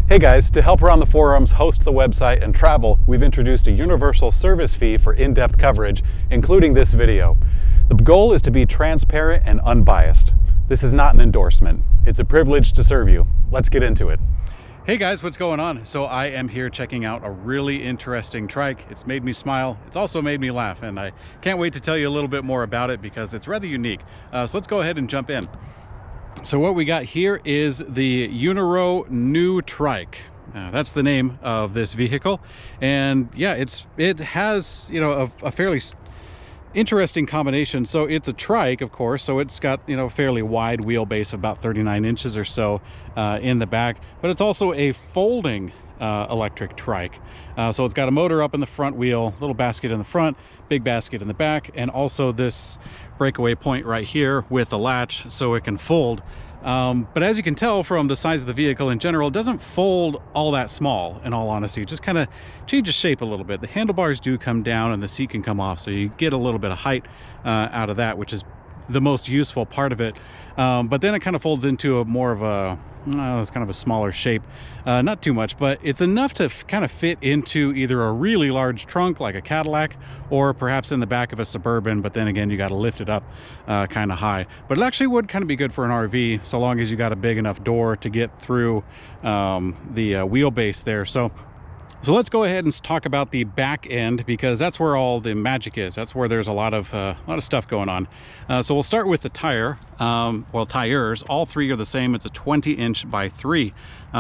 Hey guys, to help run the forums, host the website, and travel, we've introduced a universal service fee for in-depth coverage, including this video. The goal is to be transparent and unbiased. This is not an endorsement. It's a privilege to serve you. Let's get into it. Hey guys, what's going on? So I am here checking out a really interesting trike. It's made me smile. It's also made me laugh, and I can't wait to tell you a little bit more about it because it's rather unique. So let's go ahead and jump in. So what we got here is the EUNORAU New-TRIKE. That's the name of this vehicle, and yeah, it has, you know, a fairly interesting combination. So it's a trike, of course, so it's got, you know, a fairly wide wheelbase of about 39 inches or so in the back, but it's also a folding electric trike. So it's got a motor up in the front wheel, little basket in the front, big basket in the back, and also this breakaway point right here with a latch so it can fold. But as you can tell from the size of the vehicle in general, it doesn't fold all that small, in all honesty. It just kind of changes shape a little bit. The handlebars do come down and the seat can come off, so you get a little bit of height out of that, which is the most useful part of it. But then it kind of folds into a more of a it's kind of a smaller shape, not too much, but it's enough to kind of fit into either a really large trunk like a Cadillac, or perhaps in the back of a Suburban, but then again you got to lift it up kind of high. But it actually would kind of be good for an RV, so long as you got a big enough door to get through the wheelbase there. So let's go ahead and talk about the back end, because that's where all the magic is. That's where there's a lot of stuff going on. So we'll start with the tire. Well, tires, all three are the same. It's a 20-inch by 3.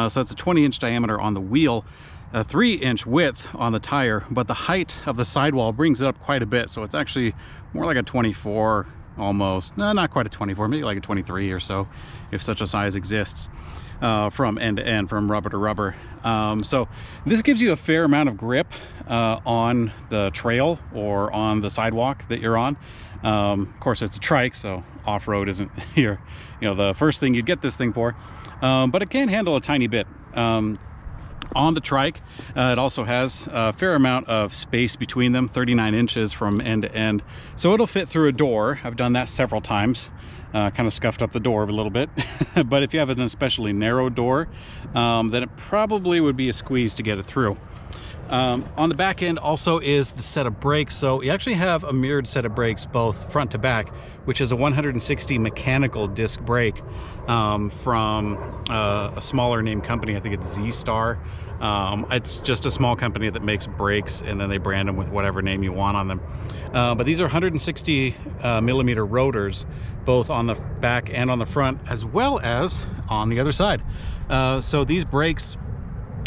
So it's a 20-inch diameter on the wheel, a 3-inch width on the tire, but the height of the sidewall brings it up quite a bit. So it's actually more like a 24 almost. No, not quite a 24, maybe like a 23 or so, if such a size exists. From end to end, from rubber to rubber. So this gives you a fair amount of grip on the trail or on the sidewalk that you're on. Of course, it's a trike, so off-road isn't here, you know, the first thing you'd get this thing for, but it can handle a tiny bit. On the trike, it also has a fair amount of space between them, 39 inches from end to end, so it'll fit through a door. I've done that several times. Kind of scuffed up the door a little bit. But if you have an especially narrow door, then it probably would be a squeeze to get it through. On the back end also is the set of brakes. So you actually have a mirrored set of brakes both front to back, which is a 160 mechanical disc brake from a smaller name company. I think it's Z-Star. It's just a small company that makes brakes, and then they brand them with whatever name you want on them. But these are 160 millimeter rotors, both on the back and on the front, as well as on the other side. So these brakes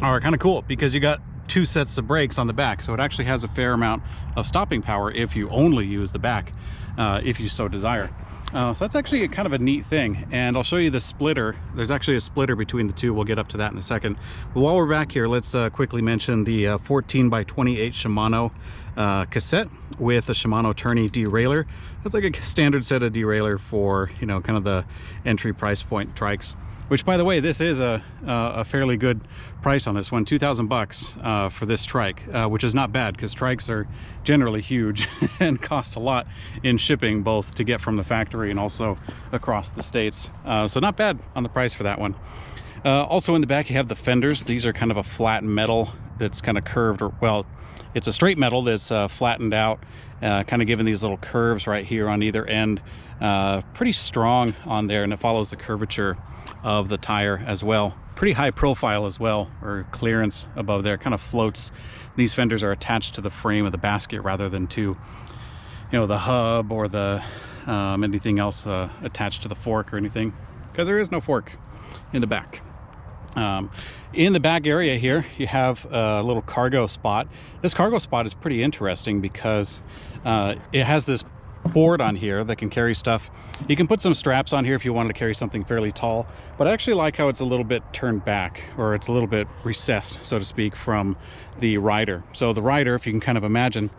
are kind of cool because you got two sets of brakes on the back, so it actually has a fair amount of stopping power if you only use the back, if you so desire. So that's actually kind of a neat thing, and I'll show you the splitter. There's actually a splitter between the two. We'll get up to that in a second. But while we're back here, let's quickly mention the 14 by 28 Shimano cassette with a Shimano Tourney derailleur. That's like a standard set of derailleur for, you know, kind of the entry price point trikes. Which, by the way, this is a fairly good price on this one, 2,000 bucks for this trike, which is not bad because trikes are generally huge and cost a lot in shipping, both to get from the factory and also across the states. So not bad on the price for that one. Also in the back you have the fenders. These are kind of a flat metal that's kind of curved, or well, it's a straight metal that's flattened out, kind of giving these little curves right here on either end. Pretty strong on there, and it follows the curvature of the tire as well. Pretty high profile as well, or clearance above there, kind of floats. These fenders are attached to the frame of the basket rather than to, you know, the hub or the anything else attached to the fork or anything, because there is no fork in the back. In the back area here you have a little cargo spot. This cargo spot is pretty interesting because it has this board on here that can carry stuff. You can put some straps on here if you wanted to carry something fairly tall, but I actually like how it's a little bit turned back, or it's a little bit recessed, so to speak, from the rider. So the rider, if you can kind of imagine,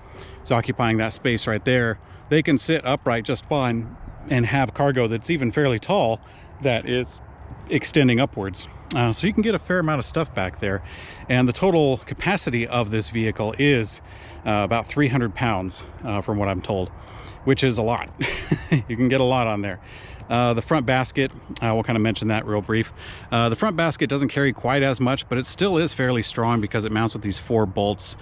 is occupying that space right there. They can sit upright just fine and have cargo that's even fairly tall that is extending upwards. So you can get a fair amount of stuff back there, and the total capacity of this vehicle is about 300 pounds from what I'm told, which is a lot. You can get a lot on there. The front basket, we'll kind of mention that real brief. The front basket doesn't carry quite as much, but it still is fairly strong because it mounts with these 4 bolts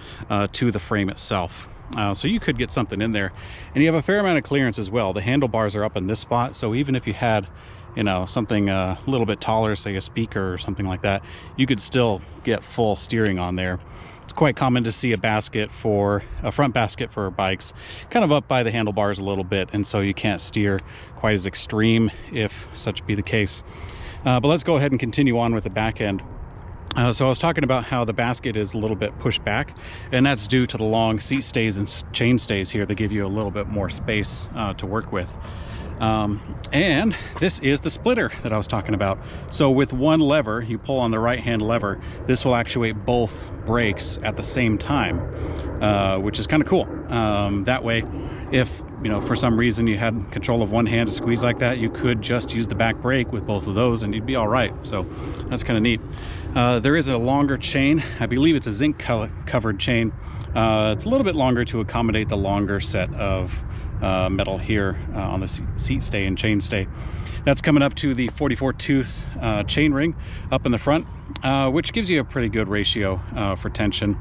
to the frame itself. So you could get something in there, and you have a fair amount of clearance as well. The handlebars are up in this spot, so even if you had, you know, something a little bit taller, say a speaker or something like that, you could still get full steering on there. It's quite common to see a front basket for bikes kind of up by the handlebars a little bit, and so you can't steer quite as extreme if such be the case. But let's go ahead and continue on with the back end. So I was talking about how the basket is a little bit pushed back, and that's due to the long seat stays and chain stays here that give you a little bit more space to work with. And this is the splitter that I was talking about. So with one lever, you pull on the right hand lever, this will actuate both brakes at the same time, which is kind of cool. That way, if you know, for some reason you had control of one hand to squeeze like that, you could just use the back brake with both of those and you'd be all right. So that's kind of neat. There is a longer chain. I believe it's a zinc covered chain. It's a little bit longer to accommodate the longer set of metal here on the seat stay and chain stay. That's coming up to the 44 tooth chain ring up in the front, which gives you a pretty good ratio for tension.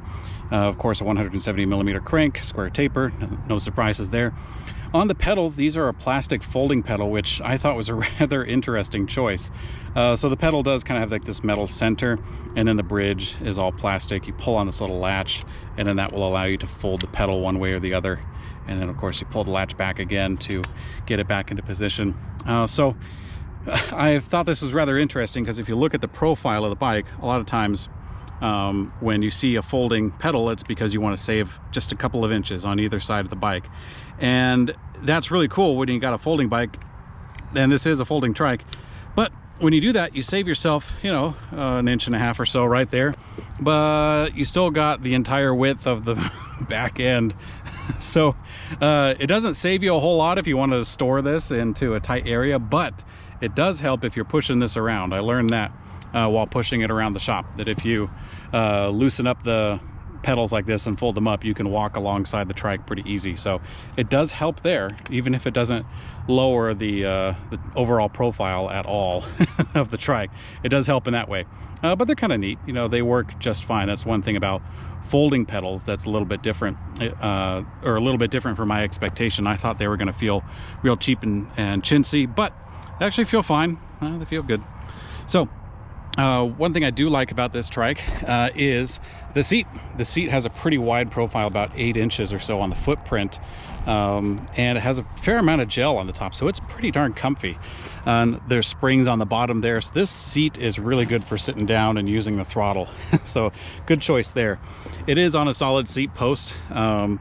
Of course, a 170 millimeter crank, square taper, no surprises there. On the pedals, these are a plastic folding pedal, which I thought was a rather interesting choice. So the pedal does kind of have like this metal center, and then the bridge is all plastic. You pull on this little latch, and then that will allow you to fold the pedal one way or the other. And then of course you pull the latch back again to get it back into position. So I thought this was rather interesting because if you look at the profile of the bike, a lot of times when you see a folding pedal, it's because you want to save just a couple of inches on either side of the bike. And that's really cool when you got a folding bike, and this is a folding trike. But when you do that, you save yourself, you know, an inch and a half or so right there, but you still got the entire width of the back end. So it doesn't save you a whole lot if you want to store this into a tight area, but it does help if you're pushing this around. I learned that while pushing it around the shop, that if you loosen up the pedals like this and fold them up, you can walk alongside the trike pretty easy. So it does help there, even if it doesn't lower the overall profile at all of the trike. It does help in that way. But they're kind of neat, you know, they work just fine. That's one thing about folding pedals that's a little bit different, or a little bit different from my expectation. I thought they were going to feel real cheap and chintzy, but they actually feel fine. They feel good. So one thing I do like about this trike is the seat. The seat has a pretty wide profile, about 8 inches or so on the footprint, and it has a fair amount of gel on the top, so it's pretty darn comfy. There's springs on the bottom there, so this seat is really good for sitting down and using the throttle. So good choice there. It is on a solid seat post.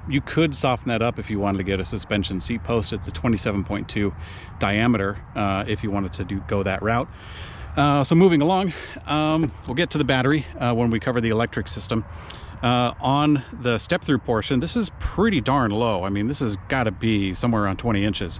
You could soften that up if you wanted to get a suspension seat post. It's a 27.2 diameter if you wanted to go that route. So moving along, we'll get to the battery when we cover the electric system. On the step-through portion, this is pretty darn low. I mean, this has got to be somewhere around 20 inches.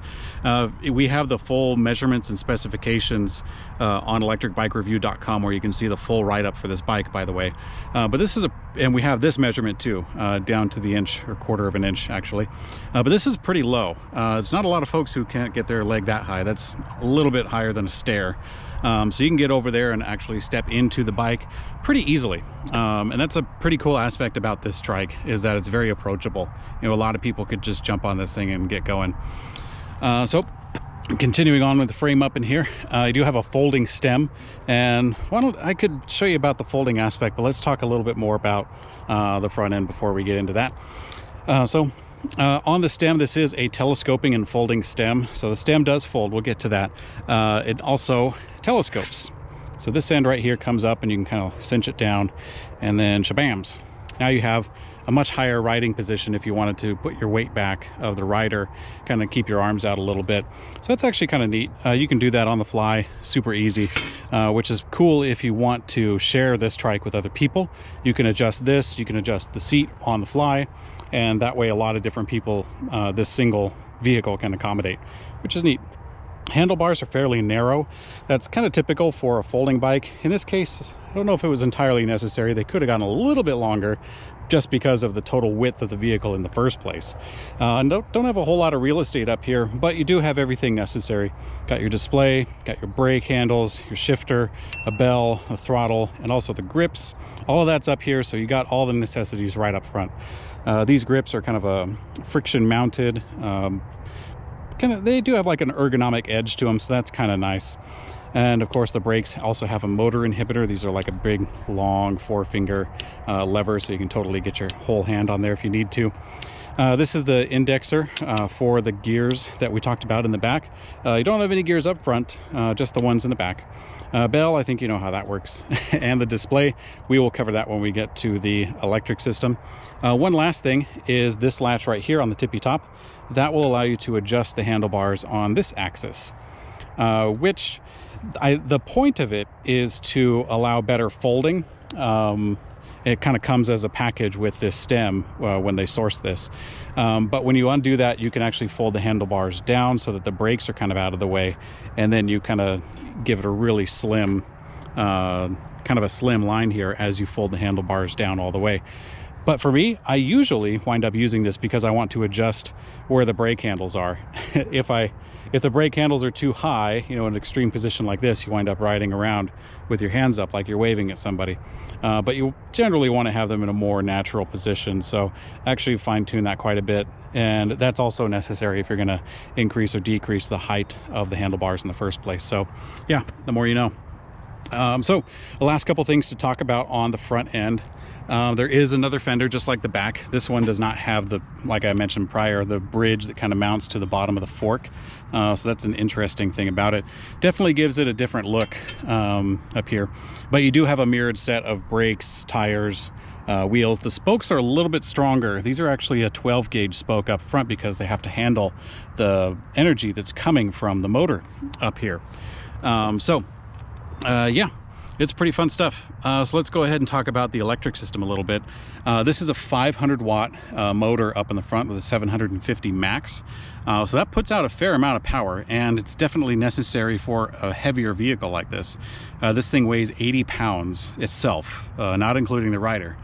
We have the full measurements and specifications on ElectricBikeReview.com, where you can see the full write-up for this bike, by the way. But this is and we have this measurement too, down to the inch, or quarter of an inch actually. But this is pretty low. It's not a lot of folks who can't get their leg that high. That's a little bit higher than a stair. So you can get over there and actually step into the bike pretty easily. And that's a pretty cool aspect about this trike, is that it's very approachable. You know, a lot of people could just jump on this thing and get going. So continuing on with the frame up in here, I do have a folding stem, and I could show you about the folding aspect, but let's talk a little bit more about the front end before we get into that. On the stem, this is a telescoping and folding stem. So the stem does fold, we'll get to that. It also telescopes. So this end right here comes up and you can kind of cinch it down, and then shabams. Now you have a much higher riding position if you wanted to put your weight back of the rider, kind of keep your arms out a little bit. So that's actually kind of neat. You can do that on the fly, super easy, which is cool if you want to share this trike with other people. You can adjust this, you can adjust the seat on the fly, and that way a lot of different people this single vehicle can accommodate, which is neat. Handlebars are fairly narrow. That's kind of typical for a folding bike. In this case, I don't know if it was entirely necessary. They could have gone a little bit longer just because of the total width of the vehicle in the first place. And don't have a whole lot of real estate up here, but you do have everything necessary. Got your display, got your brake handles, your shifter, a bell, a throttle, and also the grips. All of that's up here, so you got all the necessities right up front. These grips are kind of a friction mounted, they do have like an ergonomic edge to them, so that's kind of nice. And of course the brakes also have a motor inhibitor. These are like a big long 4-finger lever, so you can totally get your whole hand on there if you need to. This is the indexer for the gears that we talked about in the back. You don't have any gears up front, just the ones in the back. Bell, I think you know how that works. And the display, we will cover that when we get to the electric system. One last thing is this latch right here on the tippy top. That will allow you to adjust the handlebars on this axis, which the point of it is to allow better folding. It kind of comes as a package with this stem when they source this. But when you undo that, you can actually fold the handlebars down so that the brakes are kind of out of the way. And then you kind of give it a really slim, kind of a slim line here as you fold the handlebars down all the way. But for me, I usually wind up using this because I want to adjust where the brake handles are. If the brake handles are too high, in an extreme position like this, you wind up riding around with your hands up like you're waving at somebody. But you generally want to have them in a more natural position. So actually fine-tune that quite a bit. And that's also necessary if you're going to increase or decrease the height of the handlebars in the first place. So yeah, the more you know. So the last couple things to talk about on the front end. There is another fender just like the back. This one does not have the, like I mentioned prior, the bridge that kind of mounts to the bottom of the fork. So that's an interesting thing about it. Definitely gives it a different look up here. But you do have a mirrored set of brakes, tires, wheels. The spokes are a little bit stronger. These are actually a 12 gauge spoke up front because they have to handle the energy that's coming from the motor up here. Yeah, it's pretty fun stuff. So let's go ahead and talk about the electric system a little bit. This is a 500 watt motor up in the front with a 750 max. So that puts out a fair amount of power, and it's definitely necessary for a heavier vehicle like this. This thing weighs 80 pounds itself, not including the rider.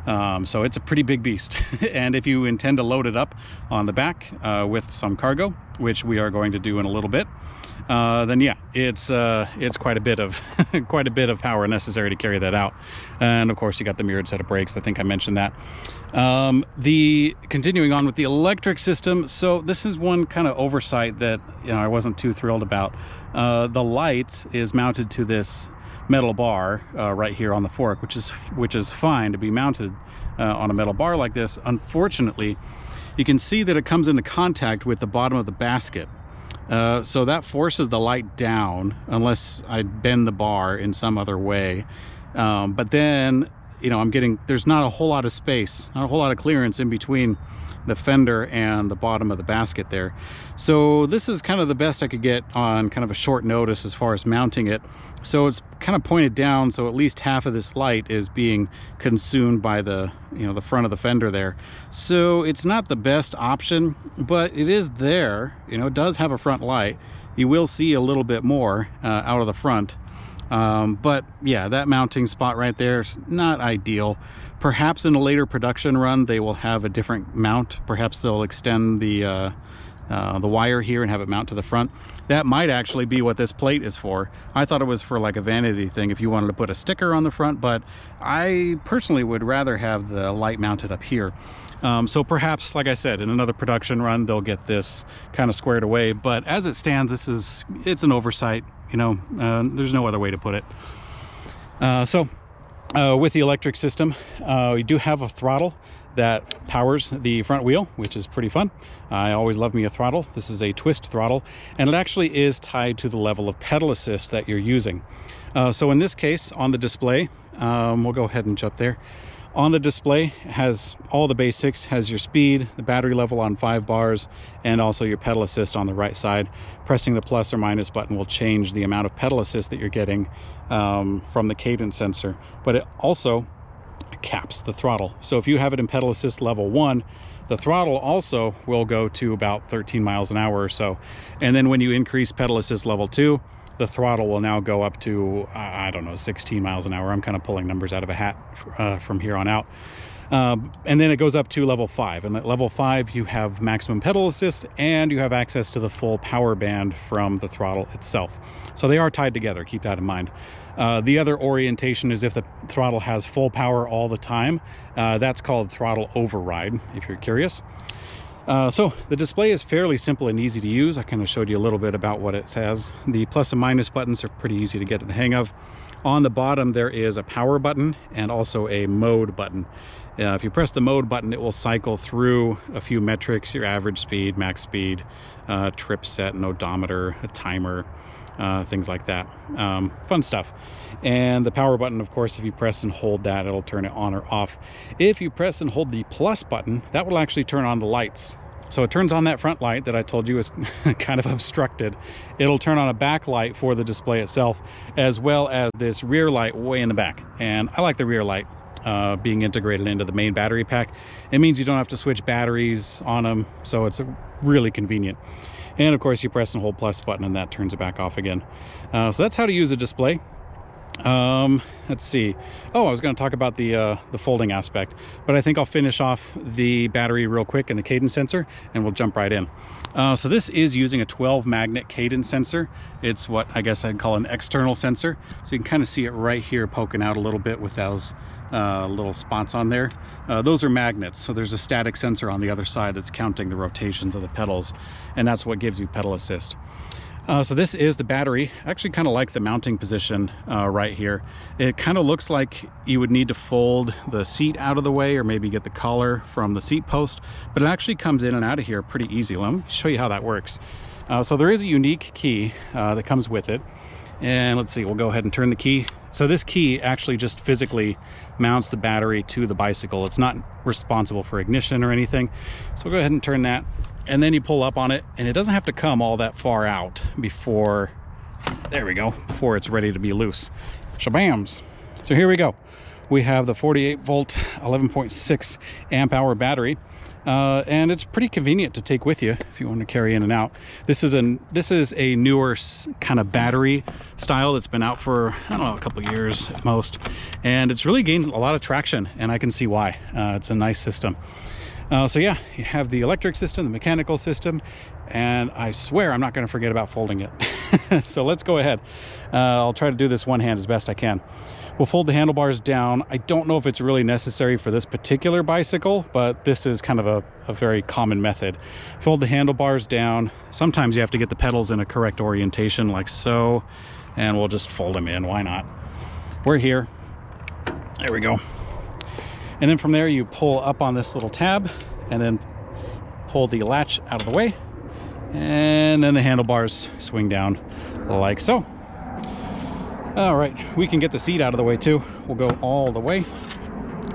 So it's a pretty big beast. And if you intend to load it up on the back with some cargo, which we are going to do in a little bit, then yeah, it's quite a bit of quite a bit of power necessary to carry that out. And of course you got the mirrored set of brakes. I think I mentioned that. Continuing on with the electric system, so this is one kind of oversight that I wasn't too thrilled about. The light is mounted to this metal bar right here on the fork, which is fine to be mounted on a metal bar like this. Unfortunately, you can see that it comes into contact with the bottom of the basket. So that forces the light down unless I bend the bar in some other way. But then, there's not a whole lot of space, not a whole lot of clearance in between the fender and the bottom of the basket there. So this is kind of the best I could get on kind of a short notice as far as mounting it. So it's kind of pointed down, so at least half of this light is being consumed by the the front of the fender there. So it's not the best option, but it is there. It does have a front light. You will see a little bit more out of the front. But yeah, that mounting spot right there is not ideal. Perhaps in a later production run they will have a different mount. Perhaps they'll extend the wire here and have it mount to the front. That might actually be what this plate is for. I thought it was for like a vanity thing if you wanted to put a sticker on the front, but I personally would rather have the light mounted up here. So perhaps, like I said, in another production run they'll get this kind of squared away, but as it stands, it's an oversight. There's no other way to put it. With the electric system, we do have a throttle that powers the front wheel, which is pretty fun. I always love me a throttle. This is a twist throttle, and it actually is tied to the level of pedal assist that you're using. So in this case, on the display, we'll go ahead and jump there. On the display, it has all the basics, has your speed, the battery level on 5 bars, and also your pedal assist on the right side. Pressing the plus or minus button will change the amount of pedal assist that you're getting from the Cadence sensor, but it also caps the throttle. So if you have it in pedal assist level 1, the throttle also will go to about 13 miles an hour or so. And then when you increase pedal assist level 2, the throttle will now go up to, I don't know, 16 miles an hour. I'm kind of pulling numbers out of a hat from here on out. And then it goes up to level 5. And at level 5, you have maximum pedal assist and you have access to the full power band from the throttle itself. So they are tied together, keep that in mind. The other orientation is if the throttle has full power all the time. That's called throttle override, if you're curious. So the display is fairly simple and easy to use. I kind of showed you a little bit about what it says. The plus and minus buttons are pretty easy to get the hang of. On the bottom, there is a power button and also a mode button. If you press the mode button, it will cycle through a few metrics: your average speed, max speed, trip set, an odometer, a timer, things like that. Fun stuff. And the power button, of course, if you press and hold that, it'll turn it on or off. If you press and hold the plus button, that will actually turn on the lights. So it turns on that front light that I told you is kind of obstructed. It'll turn on a backlight for the display itself, as well as this rear light way in the back. And I like the rear light being integrated into the main battery pack. It means you don't have to switch batteries on them, so it's really convenient. And of course, you press and hold plus button and that turns it back off again. So that's how to use a display. Let's see. Oh, I was going to talk about the folding aspect, but I think I'll finish off the battery real quick and the cadence sensor, and we'll jump right in. So this is using a 12 magnet cadence sensor. It's what I guess I'd call an external sensor. So you can kind of see it right here poking out a little bit with those little spots on there. Those are magnets. So there's a static sensor on the other side that's counting the rotations of the pedals, and that's what gives you pedal assist. So this is the battery. I actually kind of like the mounting position right here. It kind of looks like you would need to fold the seat out of the way or maybe get the collar from the seat post, but it actually comes in and out of here pretty easy. Let me show you how that works. So there is a unique key that comes with it. And let's see, we'll go ahead and turn the key. So this key actually just physically mounts the battery to the bicycle. It's not responsible for ignition or anything. So we'll go ahead and turn that. And then you pull up on it, and it doesn't have to come all that far out before, there we go, before it's ready to be loose. Shabams. So here we go. We have the 48 volt, 11.6 amp hour battery. And it's pretty convenient to take with you if you want to carry in and out. This is a newer kind of battery style that's been out for, I don't know, a couple of years at most. And it's really gained a lot of traction, and I can see why. It's a nice system. So yeah, you have the electric system, the mechanical system, and I swear I'm not going to forget about folding it. So let's go ahead. I'll try to do this one hand as best I can. We'll fold the handlebars down. I don't know if it's really necessary for this particular bicycle, but this is kind of a very common method. Fold the handlebars down. Sometimes you have to get the pedals in a correct orientation like so, and we'll just fold them in. Why not? We're here. There we go. And then from there, you pull up on this little tab and then pull the latch out of the way. And then the handlebars swing down like so. All right, we can get the seat out of the way too. We'll go all the way.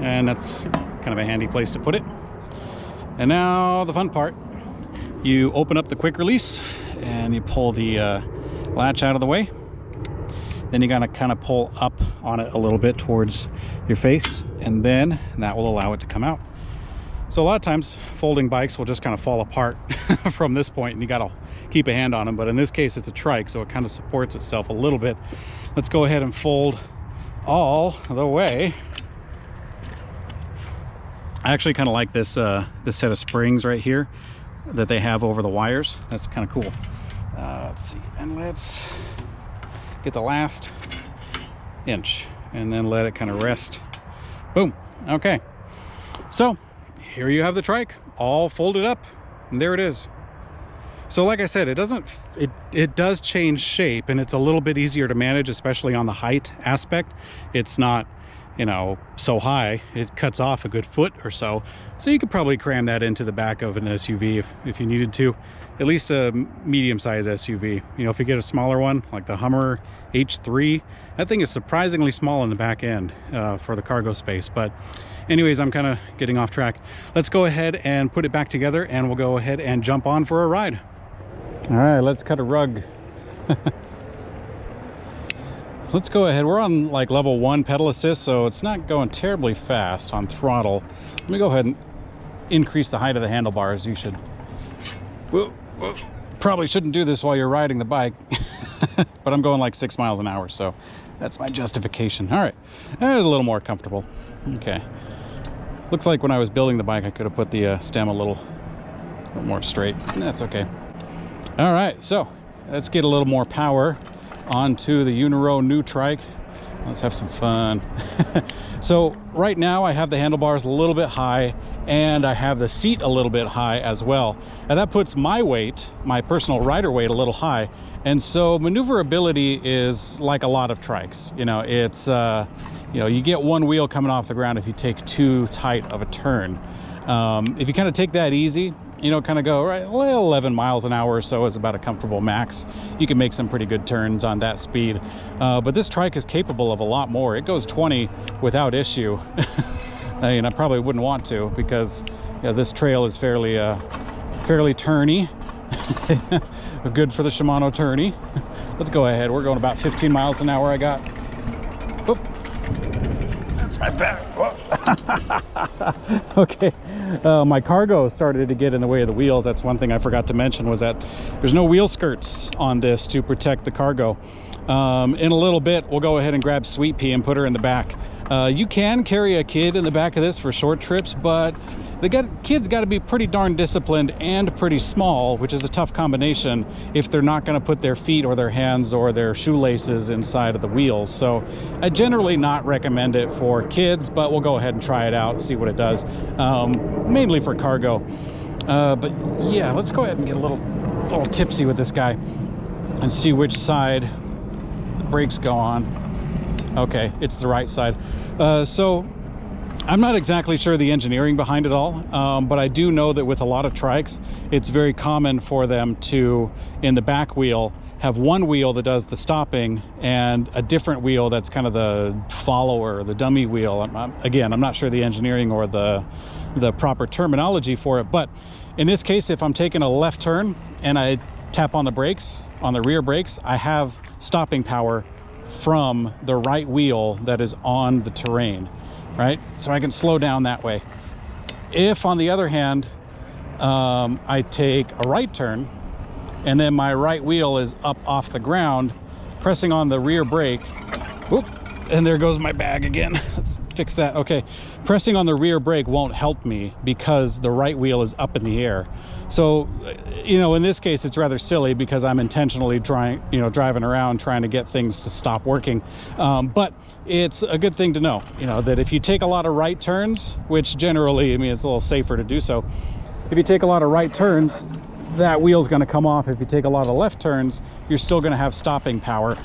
And that's kind of a handy place to put it. And now the fun part. You open up the quick release and you pull the latch out of the way. Then you're gonna kind of pull up on it a little bit towards your face, and then that will allow it to come out. So a lot of times folding bikes will just kind of fall apart from this point, and you gotta keep a hand on them. But in this case, it's a trike, so it kind of supports itself a little bit. Let's go ahead and fold all the way. I actually kind of like this this set of springs right here that they have over the wires. That's kind of cool. Let's see, and let's get the last inch and then let it kind of rest. Boom. Okay, so here you have the trike all folded up, and there it is. So like I said, it does change shape, and it's a little bit easier to manage, especially on the height aspect. It's not, you know, so high. It cuts off a good foot or so. So you could probably cram that into the back of an SUV if you needed to. At least a medium-sized SUV. You know, if you get a smaller one, like the Hummer H3, that thing is surprisingly small in the back end for the cargo space. But anyways, I'm kind of getting off track. Let's go ahead and put it back together, and we'll go ahead and jump on for a ride. All right, let's cut a rug. Let's go ahead. We're on like level 1 pedal assist, so it's not going terribly fast on throttle. Let me go ahead and increase the height of the handlebars. You should... Whoa. Probably shouldn't do this while you're riding the bike. but I'm going like 6 miles an hour, so that's my justification. All right, there's a little more comfortable. Okay, looks like when I was building the bike I could have put the stem a little more straight. That's okay. All right, so let's get a little more power onto the EUNORAU new-trike. Let's have some fun. So right now I have the handlebars a little bit high, and I have the seat a little bit high as well. And that puts my weight, my personal rider weight, a little high. And so maneuverability is like a lot of trikes. You know, it's, you know, you get one wheel coming off the ground if you take too tight of a turn. If you kind of take that easy, you know, kind of go right 11 miles an hour or so is about a comfortable max. You can make some pretty good turns on that speed. But this trike is capable of a lot more. It goes 20 without issue. I mean, I probably wouldn't want to, because this trail is fairly turny. Good for the Shimano Tourney. Let's go ahead. We're going about 15 miles an hour. I got. Oop. That's my back. Okay. My cargo started to get in the way of the wheels. That's one thing I forgot to mention, was that there's no wheel skirts on this to protect the cargo. In a little bit, we'll go ahead and grab Sweet Pea and put her in the back. You can carry a kid in the back of this for short trips, but kids got to be pretty darn disciplined and pretty small, which is a tough combination if they're not going to put their feet or their hands or their shoelaces inside of the wheels. So I generally not recommend it for kids, but we'll go ahead and try it out and see what it does. Mainly for cargo. But yeah, let's go ahead and get a little tipsy with this guy and see which side the brakes go on. Okay, it's the right side. So I'm not exactly sure the engineering behind it all, but I do know that with a lot of trikes, it's very common for them to, in the back wheel, have one wheel that does the stopping and a different wheel that's kind of the follower, the dummy wheel. Again, I'm not sure the engineering or the proper terminology for it, but in this case, if I'm taking a left turn and I tap on the brakes, on the rear brakes, I have stopping power from the right wheel that is on the terrain, right? So I can slow down that way. If, on the other hand, I take a right turn and then my right wheel is up off the ground, pressing on the rear brake, whoop, and there goes my bag again. Let's fix that. Okay, pressing on the rear brake won't help me because the right wheel is up in the air. So, you know, in this case, it's rather silly because I'm intentionally driving around trying to get things to stop working. But it's a good thing to know, you know, that if you take a lot of right turns, which generally, I mean, it's a little safer to do so. If you take a lot of right turns, that wheel's going to come off. If you take a lot of left turns, you're still going to have stopping power.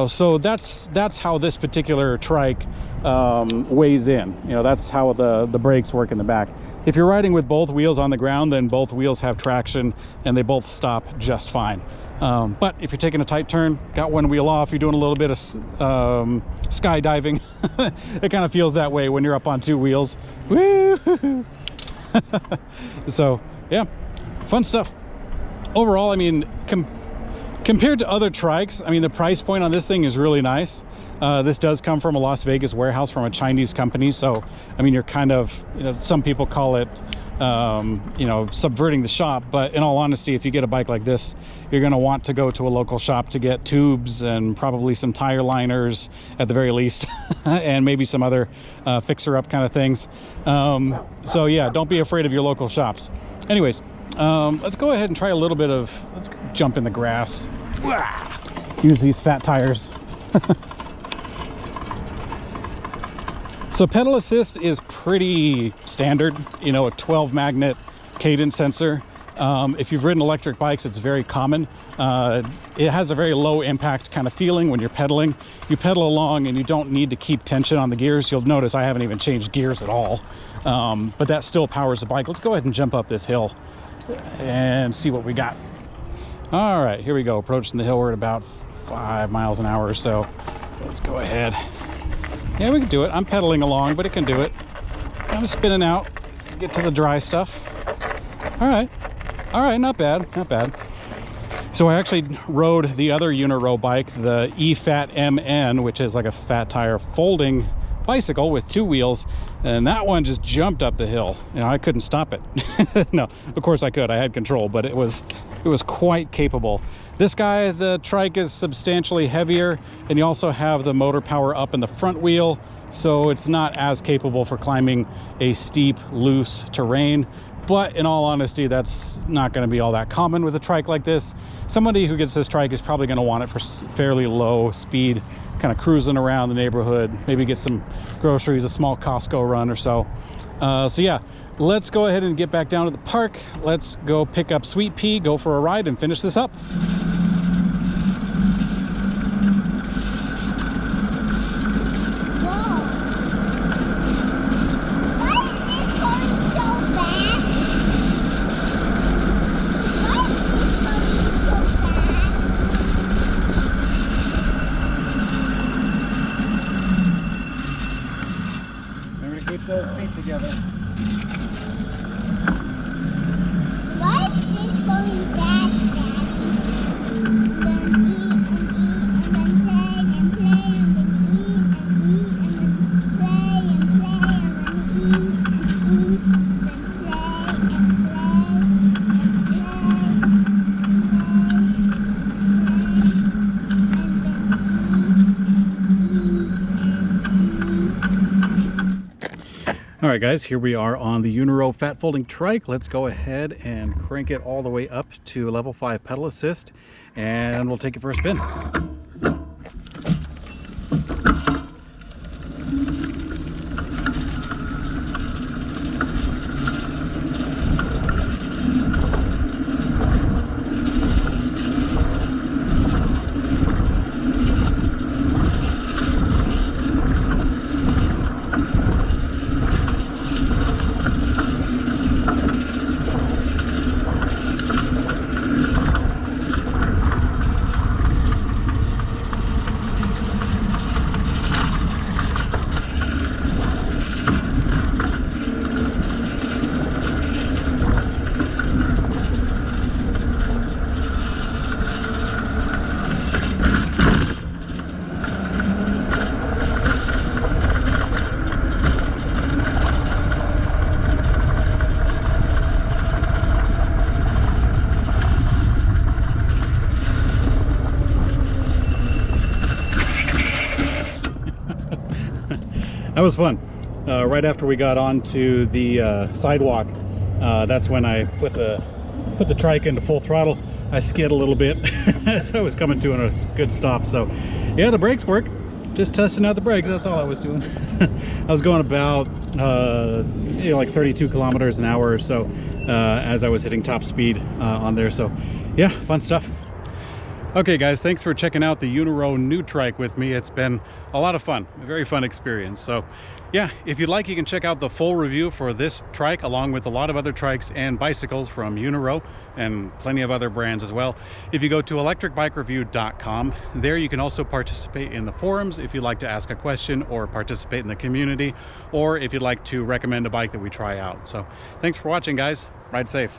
So that's how this particular trike weighs in. You know, that's how the brakes work in the back. If you're riding with both wheels on the ground, then both wheels have traction and they both stop just fine. But if you're taking a tight turn, got one wheel off, you're doing a little bit of skydiving, it kind of feels that way when you're up on two wheels. Woo! So yeah, fun stuff. Overall, I mean, compared to other trikes, I mean, the price point on this thing is really nice. This does come from a Las Vegas warehouse from a Chinese company. So, I mean, you're kind of, you know, some people call it, you know, subverting the shop. But in all honesty, if you get a bike like this, you're going to want to go to a local shop to get tubes and probably some tire liners at the very least, and maybe some other fixer-up kind of things. So, yeah, don't be afraid of your local shops. Anyways, let's go ahead and try a little bit of, let's jump in the grass. Use these fat tires. So pedal assist is pretty standard, you know, a 12 magnet cadence sensor. If you've ridden electric bikes, it's very common. It has a very low impact kind of feeling when you're pedaling. You pedal along and you don't need to keep tension on the gears. You'll notice I haven't even changed gears at all, but that still powers the bike. Let's go ahead and jump up this hill and see what we got. All right, here we go, approaching the hill. We're at about 5 miles an hour or so. Let's go ahead. Yeah, we can do it. I'm pedaling along, but it can do it. I'm spinning out. Let's get to the dry stuff. All right, not bad, not bad. So I actually rode the other EUNORAU bike, the eFat MN, which is like a fat tire folding bicycle with 2 wheels, and that one just jumped up the hill. I couldn't stop it. No, of course I could. I had control, but it was quite capable. This guy, the trike is substantially heavier, and you also have the motor power up in the front wheel, so it's not as capable for climbing a steep, loose terrain. But in all honesty, that's not going to be all that common with a trike like this. Somebody who gets this trike is probably going to want it for fairly low speed, kind of cruising around the neighborhood, maybe get some groceries, a small Costco run or so. So yeah, let's go ahead and get back down to the park. Let's go pick up Sweet Pea, go for a ride, and finish this up. Keep those feet together. Why is this going back, All right, guys, here we are on the EUNORAU fat folding trike. Let's go ahead and crank it all the way up to level 5 pedal assist, and we'll take it for a spin. That was fun. Right after we got onto the sidewalk, that's when I put the trike into full throttle. I skid a little bit as I was coming to a good stop. So yeah, the brakes work. Just testing out the brakes, that's all I was doing. I was going about like 32 kilometers an hour or so as I was hitting top speed on there. So yeah, fun stuff. Okay guys, thanks for checking out the EUNORAU New-TRIKE with me. It's been a lot of fun, a very fun experience. So yeah, if you'd like, you can check out the full review for this trike along with a lot of other trikes and bicycles from EUNORAU and plenty of other brands as well. If you go to ElectricBikeReview.com, there you can also participate in the forums if you'd like to ask a question or participate in the community, or if you'd like to recommend a bike that we try out. So thanks for watching, guys. Ride safe.